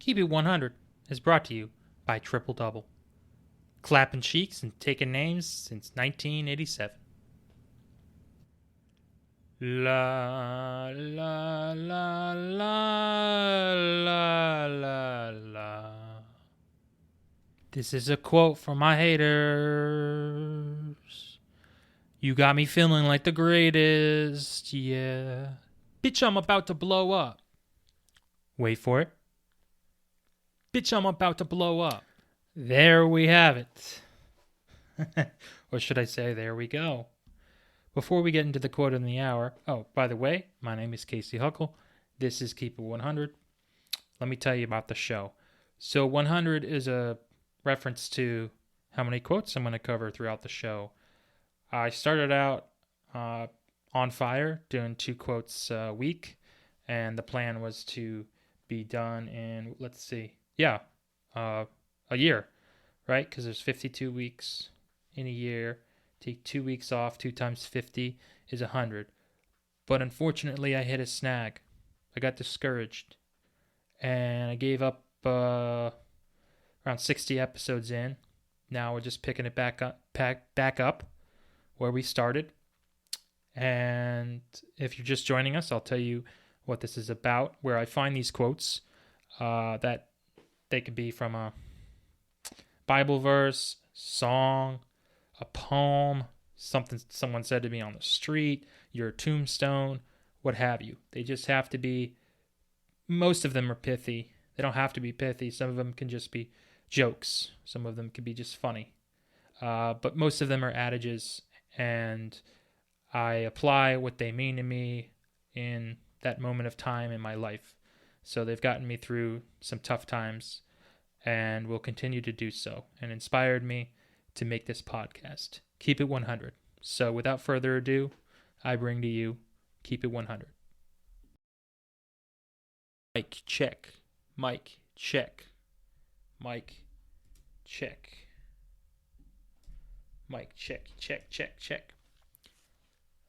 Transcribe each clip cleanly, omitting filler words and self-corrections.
Keep It 100 is brought to you by Triple Double. Clapping cheeks and taking names since 1987. La la la la la la la. This is a quote from my haters. You got me feeling like the greatest, yeah. Bitch, I'm about to blow up. Wait for it. Bitch, I'm about to blow up. There we have it. Or should I say, there we go. Before we get into the quote of the hour, oh, by the way, my name is Casey Huckle. This is Keep It 100. Let me tell you about the show. So 100 is a reference to how many quotes I'm going to cover throughout the show. I started out on fire, doing 2 quotes a week, and the plan was to be done in, a year, right? Because there's 52 weeks in a year. Take 2 weeks off, 2 times 50 is 100. But unfortunately, I hit a snag. I got discouraged. And I gave up around 60 episodes in. Now we're just picking it back up where we started. And if you're just joining us, I'll tell you what this is about, where I find these quotes that they could be from a Bible verse, song, a poem, something someone said to me on the street, your tombstone, what have you. They just have to be, most of them are pithy. They don't have to be pithy. Some of them can just be jokes. Some of them can be just funny. But most of them are adages, and I apply what they mean to me in that moment of time in my life. So they've gotten me through some tough times and will continue to do so, and inspired me to make this podcast. Keep It 100. So without further ado, I bring to you Keep It 100. Mic check. Mic check. Mic check. Mic check. Check.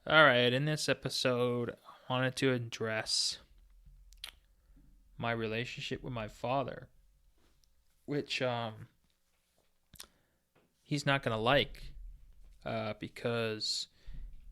All right, in this episode, I wanted to address my relationship with my father, which he's not going to like because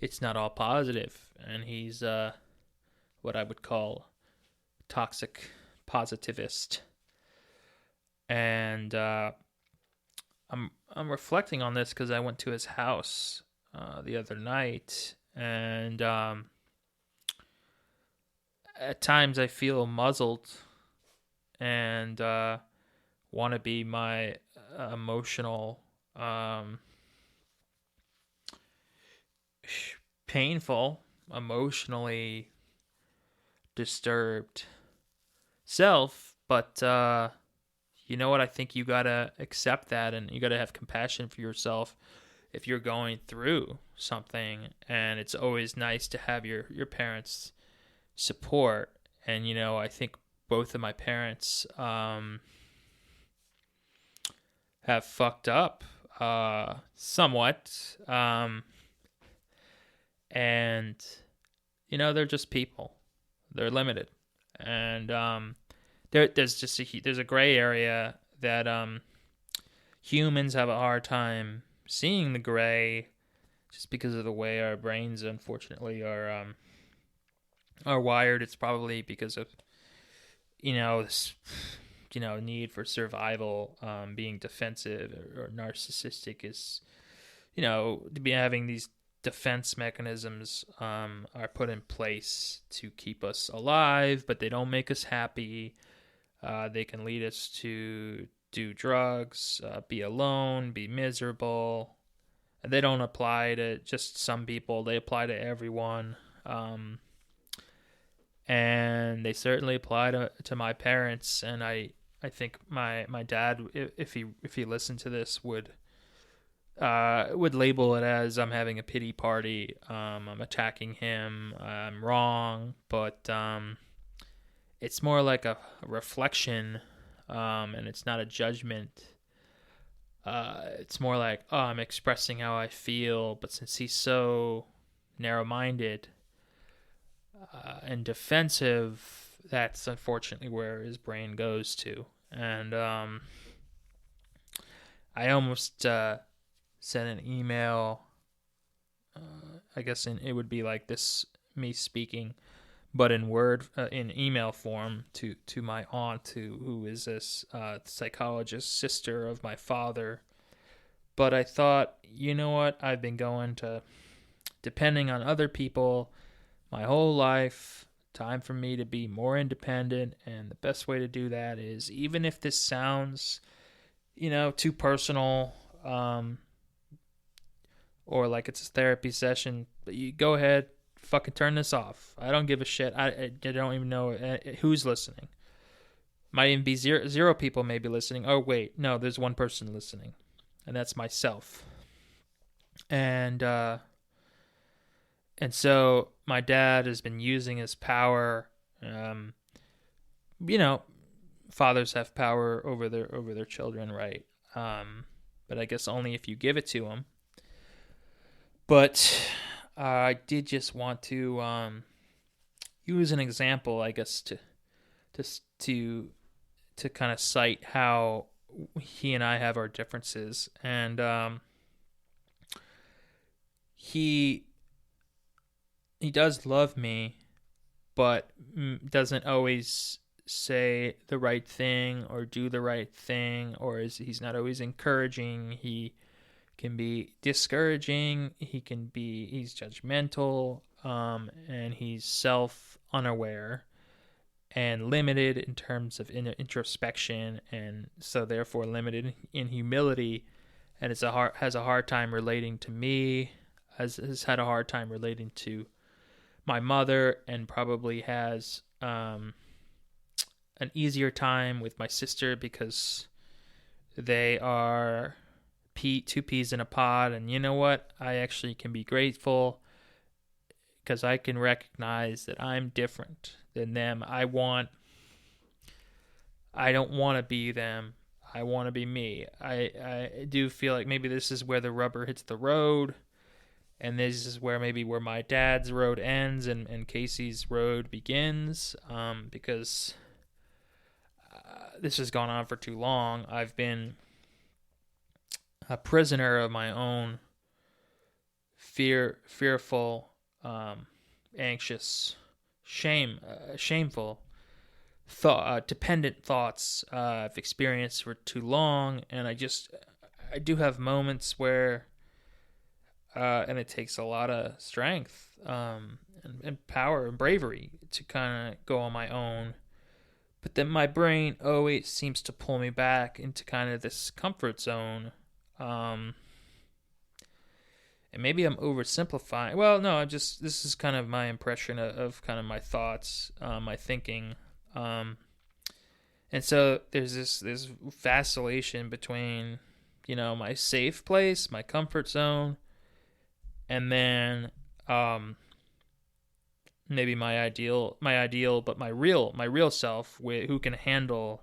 it's not all positive, and he's what I would call toxic positivist. And I'm reflecting on this because I went to his house the other night, and at times I feel muzzled and want to be my emotional, painful, emotionally disturbed self. But you know what? I think you gotta accept that, and you gotta have compassion for yourself if you're going through something. And it's always nice to have your parents' support. And I think both of my parents have fucked up somewhat, and they're just people. They're limited, and there's a gray area that humans have a hard time seeing the gray, just because of the way our brains, unfortunately, are wired. It's probably because of this need for survival, being defensive or narcissistic is to be having these defense mechanisms are put in place to keep us alive, but they don't make us happy. They can lead us to do drugs, be alone, be miserable. And they don't apply to just some people. They apply to everyone. And they certainly apply to my parents. And I think my dad, if he listened to this, would label it as I'm having a pity party. I'm attacking him. I'm wrong. But it's more like a reflection, and it's not a judgment. It's more like, I'm expressing how I feel. But since he's so narrow-minded and defensive, that's unfortunately where his brain goes to. And I almost sent an email. I guess it would be like this, me speaking, but in in email form to my aunt, who is this psychologist sister of my father. But I thought, you know what? I've been going to depending on other people my whole life. Time for me to be more independent, and the best way to do that is, even if this sounds, too personal, or like it's a therapy session, but you go ahead, fucking turn this off. I don't give a shit. I don't even know who's listening. Might even be zero people may be listening. Oh wait, no, there's one person listening, and that's myself. And so my dad has been using his power. Fathers have power over their children, right? But I guess only if you give it to them. But I did just want to use an example, I guess, to kind of cite how he and I have our differences, and he does love me, but doesn't always say the right thing or do the right thing, or he's not always encouraging. He can be discouraging. He's judgmental, and he's self-unaware and limited in terms of introspection, and so therefore limited in humility, and has a hard time relating to me, has had a hard time relating to my mother, and probably has an easier time with my sister because they are two peas in a pod. And you know what? I actually can be grateful because I can recognize that I'm different than them. I don't want to be them. I want to be me. I do feel like maybe this is where the rubber hits the road. And this is where my dad's road ends and Casey's road begins, because this has gone on for too long. I've been a prisoner of my own fearful, anxious, shameful, dependent thoughts I've experienced for too long, and I do have moments where. And it takes a lot of strength and power and bravery to kind of go on my own. But then my brain always seems to pull me back into kind of this comfort zone. And maybe I'm oversimplifying. Well, no, this is kind of my impression of kind of my thoughts, my thinking. And so there's this vacillation between, my safe place, my comfort zone, and then maybe my ideal, but my real self, who can handle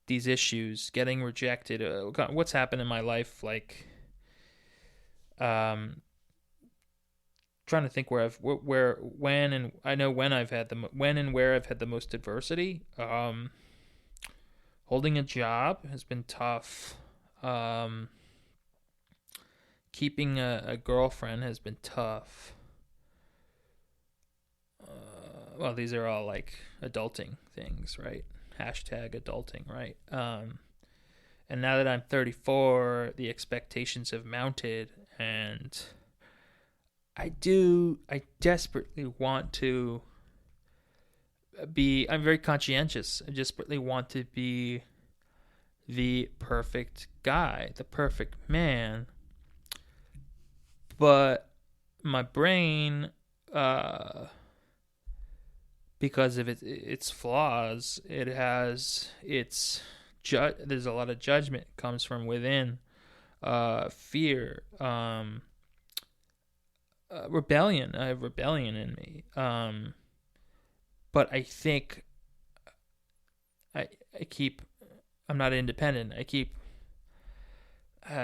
these issues, getting rejected. What's happened in my life? Like, trying to think when and where I've had the most adversity. Holding a job has been tough. Keeping a girlfriend has been tough. Well, these are all like adulting things, right? #adulting, right? And now that I'm 34, the expectations have mounted, and I desperately want to I'm very conscientious. I desperately want to be the perfect guy, the perfect man. But my brain, because of its flaws, there's a lot of judgment comes from within, fear, rebellion. I have rebellion in me. But I think I'm not independent.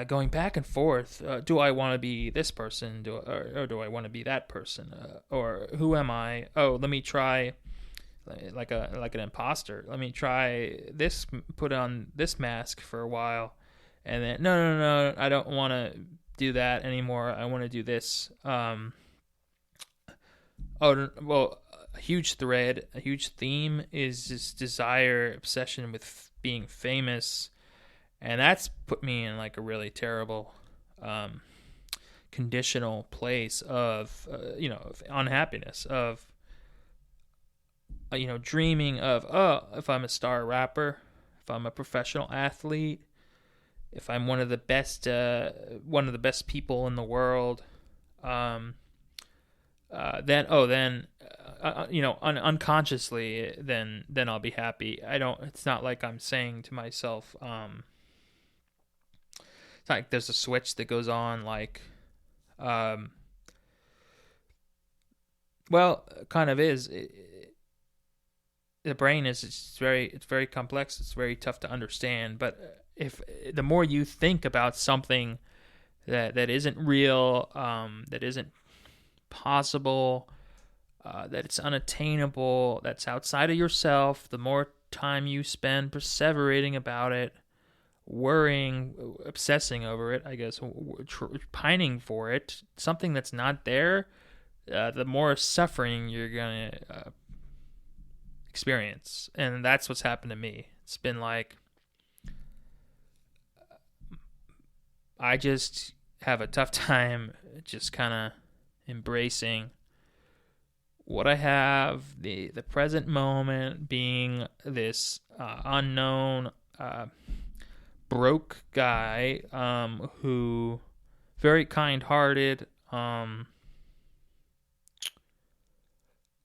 going back and forth. Do I want to be this person? Or do I want to be that person? Or who am I? Oh, let me try like an imposter. Let me try this. Put on this mask for a while, and then no. I don't want to do that anymore. I want to do this. A huge thread, a huge theme is this desire, obsession with being famous, and that's put me in like a really terrible conditional place of of unhappiness, of dreaming of, if I'm a star rapper, if I'm a professional athlete, if I'm one of the best people in the world, unconsciously, then I'll be happy. It's not like I'm saying to myself, it's not like there's a switch that goes on, like, kind of is. The brain is, it's very complex. It's very tough to understand. But if the more you think about something that isn't real, that isn't possible, that it's unattainable, that's outside of yourself, the more time you spend perseverating about it, worrying, obsessing over it, I guess, pining for it, something that's not there, the more suffering you're going to experience. And that's what's happened to me. It's been like, I just have a tough time just kind of embracing what I have, the present moment, being this unknown broke guy who very kind-hearted. Why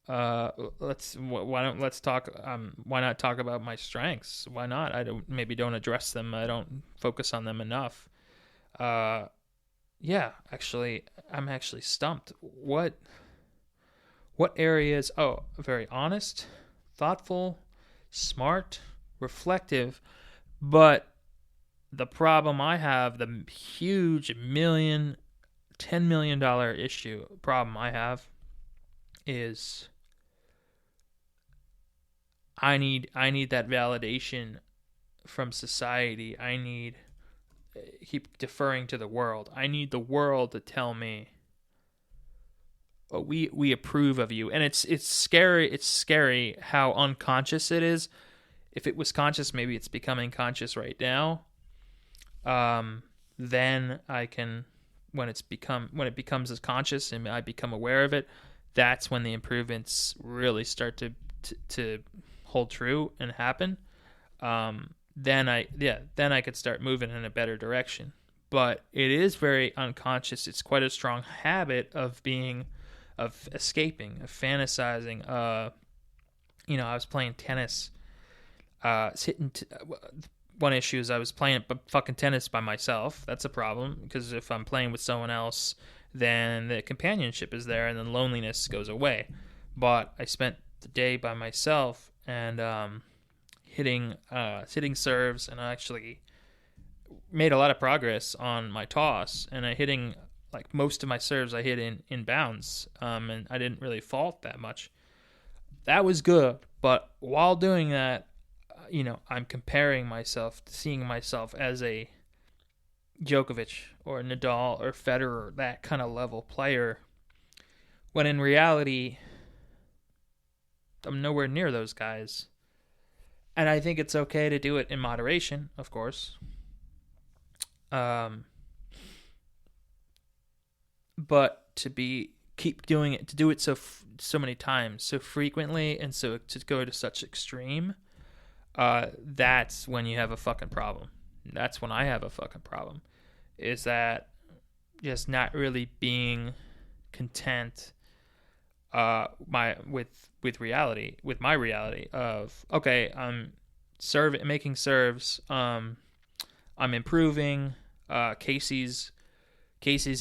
not talk about my strengths? Why not? Don't address them. I don't focus on them enough. Yeah, actually, I'm actually stumped. What areas? Oh, very honest, thoughtful, smart, reflective. But the problem I have, the huge $10 million problem I have is I need that validation from society. I keep deferring to the world. I need the world to tell me, oh, we approve of you. And it's scary. It's scary how unconscious it is. If it was conscious, maybe it's becoming conscious right now. Then I can, when it becomes as conscious and I become aware of it, that's when the improvements really start to hold true and happen. Then I could start moving in a better direction. But it is very unconscious. It's quite a strong habit of escaping, of fantasizing. I was playing tennis. One issue is I was playing fucking tennis by myself. That's a problem, because if I'm playing with someone else, then the companionship is there, and then loneliness goes away. But I spent the day by myself and hitting serves, and I actually made a lot of progress on my toss, and hitting like most of my serves I hit in bounds, and I didn't really fault that much. That was good, but while doing that, I'm comparing myself, seeing myself as a Djokovic or Nadal or Federer, that kind of level player, when in reality, I'm nowhere near those guys. And I think it's okay to do it in moderation, of course. But to keep doing it, to do it so many times, so frequently, and so to go to such extreme, that's when you have a fucking problem. That's when I have a fucking problem. Is that just not really being content with my reality of, okay, I'm making serves, I'm improving, Casey's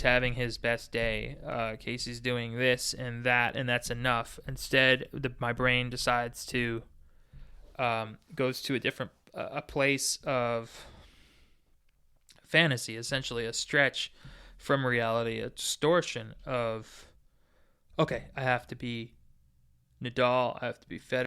having his best day, Casey's doing this and that, and that's enough. Instead, my brain decides to goes to a different place of fantasy, essentially a stretch from reality, a distortion of, okay, I have to be Nadal, I have to be Federer,